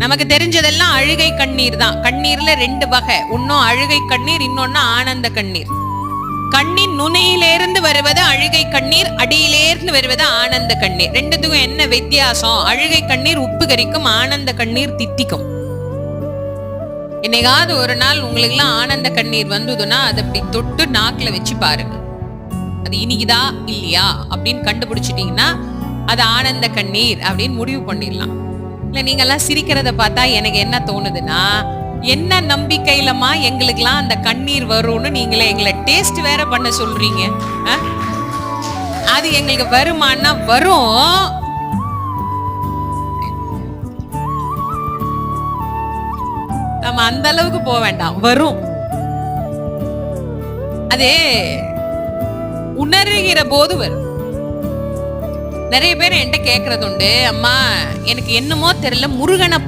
நமக்கு தெரிஞ்சதெல்லாம் அழுகை கண்ணீர் தான். கண்ணீர்ல 2 வகை, இன்னும் அழுகை கண்ணீர், இன்னொன்னு ஆனந்த கண்ணீர். கண்ணின் நுனியிலிருந்து வருவது அழுகை கண்ணீர், அடியிலேருந்து வருவது ஆனந்த கண்ணீர். ரெண்டுத்துக்கும் என்ன வித்தியாசம்? அழுகை கண்ணீர் உப்பு கரிக்கும், ஆனந்த கண்ணீர் தித்திக்கும். என்னைக்காவது ஒரு நாள் உங்களுக்கு எல்லாம் ஆனந்த கண்ணீர் வந்ததுன்னா அதை அப்படி தொட்டு நாக்குல வச்சு பாருங்க. அது இனிக்குதா இல்லையா அப்படின்னு கண்டுபிடிச்சிட்டீங்கன்னா அது ஆனந்த கண்ணீர் அப்படின்னு முடிவு பண்ணிடலாம். இல்ல நீங்க எல்லாம் சிரிக்கிறத பார்த்தா எனக்கு என்ன தோணுதுன்னா, என்ன நம்பிக்கையிலமா எங்களுக்கெல்லாம் அந்த கண்ணீர் வரும்னு நீங்களே எங்களை டேஸ்ட் வேற பண்ண சொல்றீங்க. அது எங்களுக்கு வருமானா வரும். நம்ம அந்த அளவுக்கு போக வேண்டாம், வரும். அது உணர்கிற போது வரும். நிறைய பேர் என்கிட்ட கேட்கறது உண்டு, அம்மா எனக்கு என்னமோ தெரியல முருகனை